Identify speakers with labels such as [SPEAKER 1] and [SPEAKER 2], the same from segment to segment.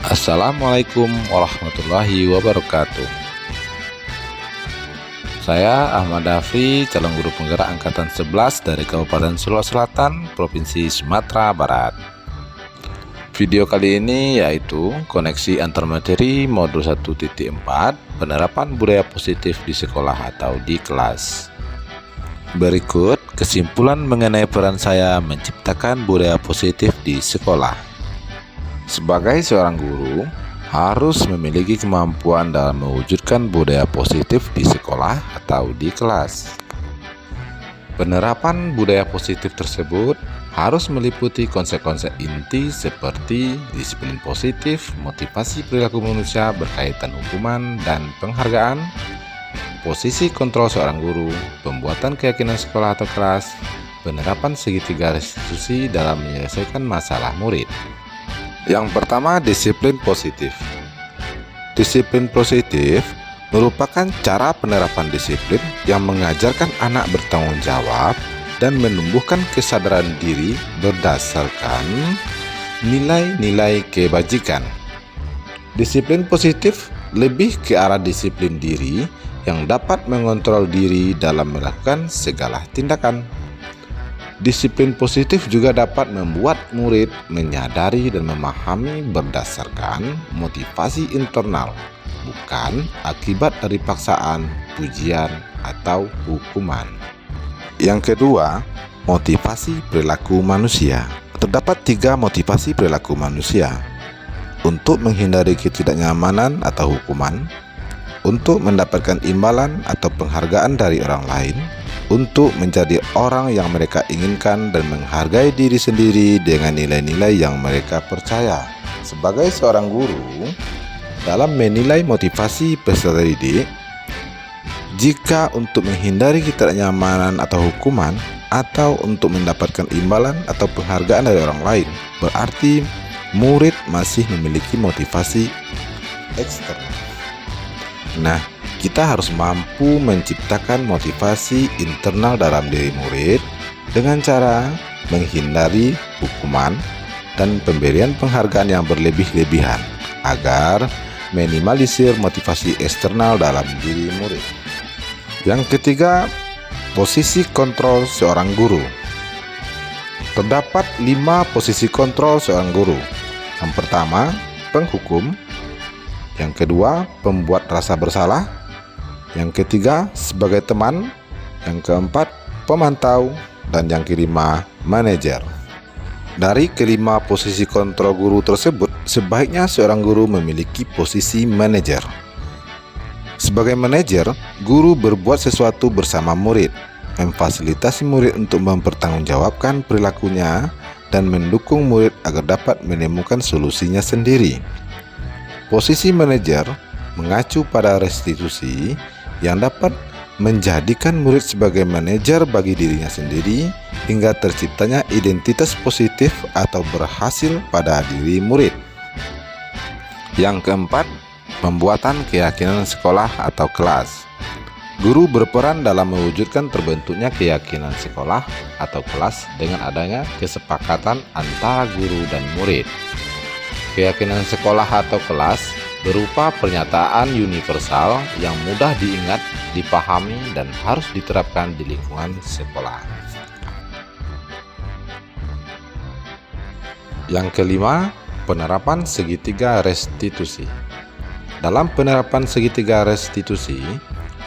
[SPEAKER 1] Assalamualaikum warahmatullahi wabarakatuh. Saya Ahmad Dafri, calon guru penggerak angkatan 11 dari Kabupaten Sulawesi Selatan, Provinsi Sumatera Barat. Video kali ini yaitu koneksi antar materi modul 1.4 penerapan budaya positif di sekolah atau di kelas. Berikut kesimpulan mengenai peran saya menciptakan budaya positif di sekolah. Sebagai seorang guru, harus memiliki kemampuan dalam mewujudkan budaya positif di sekolah atau di kelas. Penerapan budaya positif tersebut harus meliputi konsep-konsep inti seperti disiplin positif, motivasi perilaku manusia berkaitan hukuman dan penghargaan, posisi kontrol seorang guru, pembuatan keyakinan sekolah atau kelas, penerapan segitiga restitusi dalam menyelesaikan masalah murid. Yang pertama, disiplin positif. Disiplin positif merupakan cara penerapan disiplin yang mengajarkan anak bertanggung jawab dan menumbuhkan kesadaran diri berdasarkan nilai-nilai kebajikan. Disiplin positif lebih ke arah disiplin diri yang dapat mengontrol diri dalam melakukan segala tindakan. Disiplin positif juga dapat membuat murid menyadari dan memahami berdasarkan motivasi internal, bukan akibat dari paksaan, pujian, atau hukuman. Yang kedua, motivasi perilaku manusia. Terdapat 3 motivasi perilaku manusia: untuk menghindari ketidaknyamanan atau hukuman, untuk mendapatkan imbalan atau penghargaan dari orang lain, untuk menjadi orang yang mereka inginkan dan menghargai diri sendiri dengan nilai-nilai yang mereka percaya. Sebagai seorang guru, dalam menilai motivasi peserta didik, jika untuk menghindari ketidaknyamanan atau hukuman, atau untuk mendapatkan imbalan atau penghargaan dari orang lain, berarti murid masih memiliki motivasi eksternal. Nah, kita harus mampu menciptakan motivasi internal dalam diri murid dengan cara menghindari hukuman dan pemberian penghargaan yang berlebih-lebihan agar minimalisir motivasi eksternal dalam diri murid. Yang ketiga, posisi kontrol seorang guru. Terdapat 5 posisi kontrol seorang guru. Yang pertama, penghukum. Yang kedua, pembuat rasa bersalah. Yang ketiga, sebagai teman. Yang keempat, pemantau. Dan yang kelima, manajer. Dari kelima posisi kontrol guru tersebut, sebaiknya seorang guru memiliki posisi manajer. Sebagai manajer, guru berbuat sesuatu bersama murid, memfasilitasi murid untuk mempertanggungjawabkan perilakunya, dan mendukung murid agar dapat menemukan solusinya sendiri. Posisi manajer mengacu pada restitusi yang dapat menjadikan murid sebagai manajer bagi dirinya sendiri hingga terciptanya identitas positif atau berhasil pada diri murid. Yang keempat, pembuatan keyakinan sekolah atau kelas. Guru berperan dalam mewujudkan terbentuknya keyakinan sekolah atau kelas dengan adanya kesepakatan antara guru dan murid. Keyakinan sekolah atau kelas berupa pernyataan universal yang mudah diingat, dipahami, dan harus diterapkan di lingkungan sekolah. Yang kelima, penerapan segitiga restitusi. Dalam penerapan segitiga restitusi,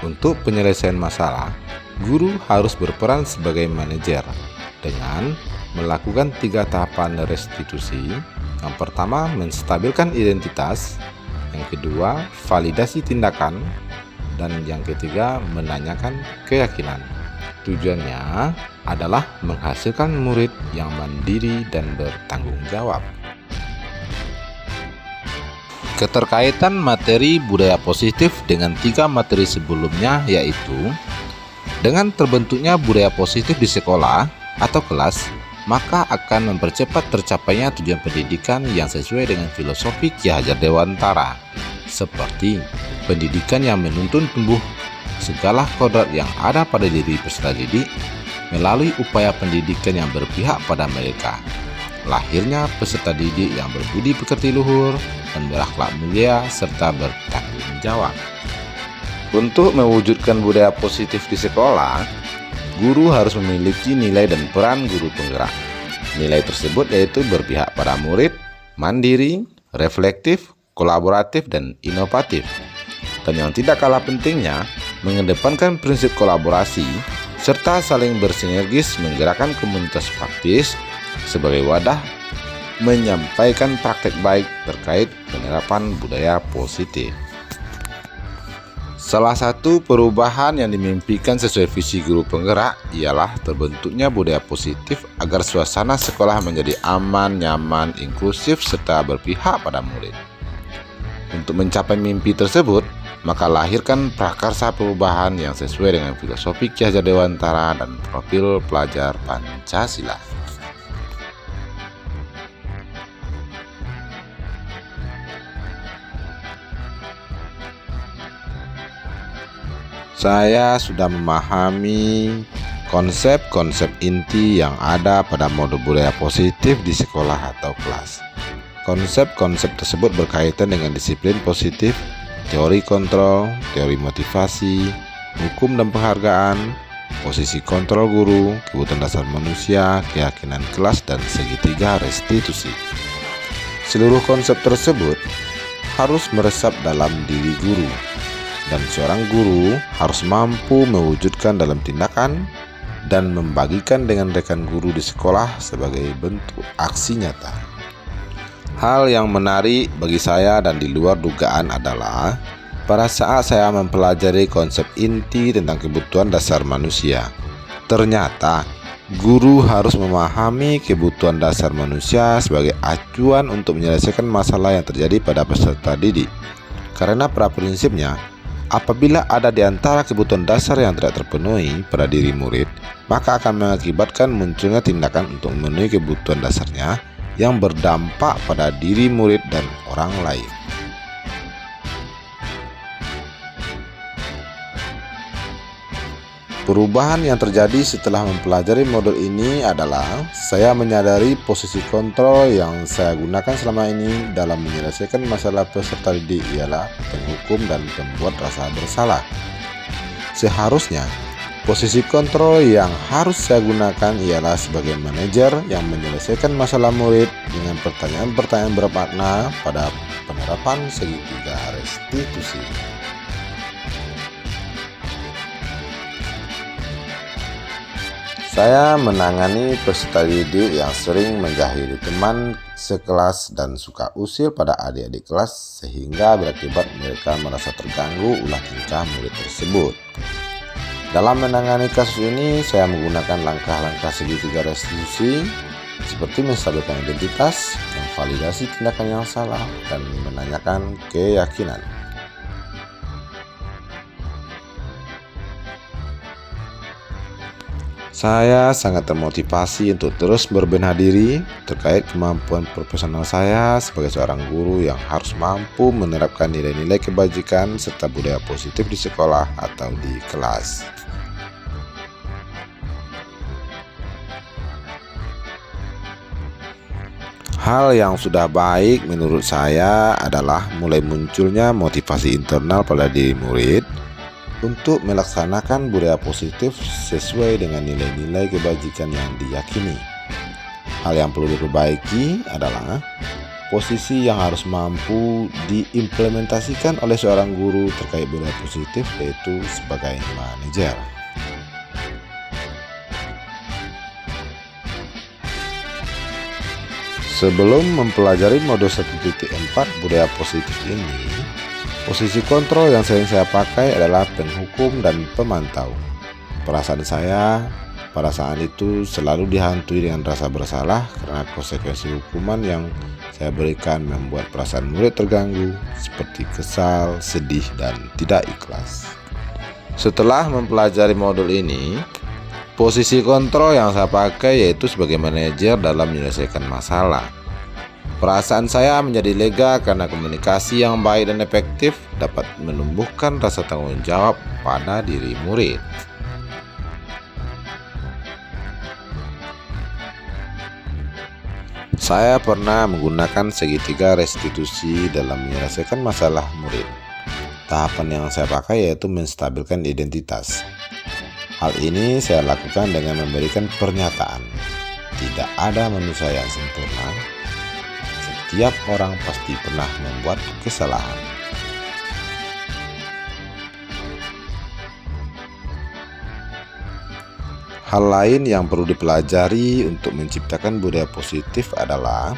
[SPEAKER 1] untuk penyelesaian masalah, guru harus berperan sebagai manajer dengan melakukan 3 tahapan restitusi. Yang pertama, menstabilkan identitas. Yang kedua, validasi tindakan. Dan yang ketiga, menanyakan keyakinan. Tujuannya adalah menghasilkan murid yang mandiri dan bertanggung jawab. Keterkaitan materi budaya positif dengan 3 materi sebelumnya yaitu: dengan terbentuknya budaya positif di sekolah atau kelas, maka akan mempercepat tercapainya tujuan pendidikan yang sesuai dengan filosofi Ki Hajar Dewantara, seperti pendidikan yang menuntun tumbuh segala kodrat yang ada pada diri peserta didik melalui upaya pendidikan yang berpihak pada mereka. lahirnya peserta didik yang berbudi pekerti luhur dan berakhlak mulia serta bertanggung jawab. Untuk mewujudkan budaya positif di sekolah, guru harus memiliki nilai dan peran guru penggerak. Nilai tersebut yaitu berpihak pada murid, mandiri, reflektif, kolaboratif, dan inovatif. Dan yang tidak kalah pentingnya, mengedepankan prinsip kolaborasi serta saling bersinergis menggerakkan komunitas praktis sebagai wadah menyampaikan praktek baik terkait penerapan budaya positif. Salah satu perubahan yang dimimpikan sesuai visi guru penggerak ialah terbentuknya budaya positif agar suasana sekolah menjadi aman, nyaman, inklusif, serta berpihak pada murid. Untuk mencapai mimpi tersebut, maka lahirkan prakarsa perubahan yang sesuai dengan filosofi Ki Hajar Dewantara dan profil pelajar Pancasila. Saya sudah memahami konsep-konsep inti yang ada pada modul budaya positif di sekolah atau kelas. Konsep-konsep tersebut berkaitan dengan disiplin positif, teori kontrol, teori motivasi, hukum dan penghargaan, posisi kontrol guru, kebutuhan dasar manusia, keyakinan kelas, dan segitiga restitusi. Seluruh konsep tersebut harus meresap dalam diri guru, dan seorang guru harus mampu mewujudkan dalam tindakan dan membagikan dengan rekan guru di sekolah sebagai bentuk aksi nyata. Hal yang menarik bagi saya dan di luar dugaan adalah pada saat saya mempelajari konsep inti tentang kebutuhan dasar manusia, ternyata guru harus memahami kebutuhan dasar manusia sebagai acuan untuk menyelesaikan masalah yang terjadi pada peserta didik. Karena pada prinsipnya, apabila ada di antara kebutuhan dasar yang tidak terpenuhi pada diri murid, maka akan mengakibatkan munculnya tindakan untuk memenuhi kebutuhan dasarnya yang berdampak pada diri murid dan orang lain. Perubahan yang terjadi setelah mempelajari modul ini adalah saya menyadari posisi kontrol yang saya gunakan selama ini dalam menyelesaikan masalah peserta didik ialah penghukum dan pembuat rasa bersalah. Seharusnya, posisi kontrol yang harus saya gunakan ialah sebagai manajer yang menyelesaikan masalah murid dengan pertanyaan-pertanyaan bermakna pada penerapan segitiga restitusi. Saya menangani peserta didik yang sering menjahili teman sekelas dan suka usil pada adik-adik kelas sehingga berakibat mereka merasa terganggu ulah tingkah murid tersebut. Dalam menangani kasus ini, saya menggunakan langkah-langkah segitiga restitusi seperti menstabilkan identitas, memvalidasi tindakan yang salah, dan menanyakan keyakinan. Saya sangat termotivasi untuk terus berbenah diri terkait kemampuan profesional saya sebagai seorang guru yang harus mampu menerapkan nilai-nilai kebajikan serta budaya positif di sekolah atau di kelas. Hal yang sudah baik menurut saya adalah mulai munculnya motivasi internal pada diri murid untuk melaksanakan budaya positif sesuai dengan nilai-nilai kebajikan yang diyakini. Hal yang perlu diperbaiki adalah posisi yang harus mampu diimplementasikan oleh seorang guru terkait budaya positif, yaitu sebagai manajer. Sebelum mempelajari modul 1.4 budaya positif ini, posisi kontrol yang sering saya pakai adalah penghukum dan pemantau. Perasaan saya pada saat itu selalu dihantui dengan rasa bersalah karena konsekuensi hukuman yang saya berikan membuat perasaan murid terganggu seperti kesal, sedih, dan tidak ikhlas. Setelah mempelajari modul ini, posisi kontrol yang saya pakai yaitu sebagai manajer dalam menyelesaikan masalah. Perasaan saya menjadi lega karena komunikasi yang baik dan efektif dapat menumbuhkan rasa tanggung jawab pada diri murid. Saya pernah menggunakan segitiga restitusi dalam menyelesaikan masalah murid. Tahapan yang saya pakai yaitu menstabilkan identitas. Hal ini saya lakukan dengan memberikan pernyataan. Tidak ada manusia yang sempurna. Setiap orang pasti pernah membuat kesalahan. Hal lain yang perlu dipelajari untuk menciptakan budaya positif adalah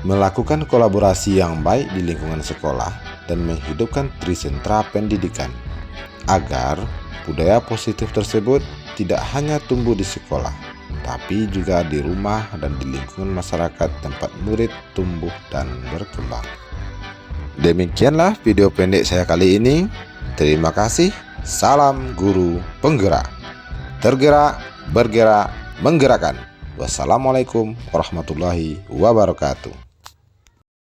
[SPEAKER 1] melakukan kolaborasi yang baik di lingkungan sekolah dan menghidupkan trisentra pendidikan, agar budaya positif tersebut tidak hanya tumbuh di sekolah, tapi juga di rumah dan di lingkungan masyarakat tempat murid tumbuh dan berkembang. Demikianlah video pendek saya kali ini. Terima kasih. Salam guru penggerak. Tergerak, bergerak, menggerakkan. Wassalamualaikum warahmatullahi wabarakatuh.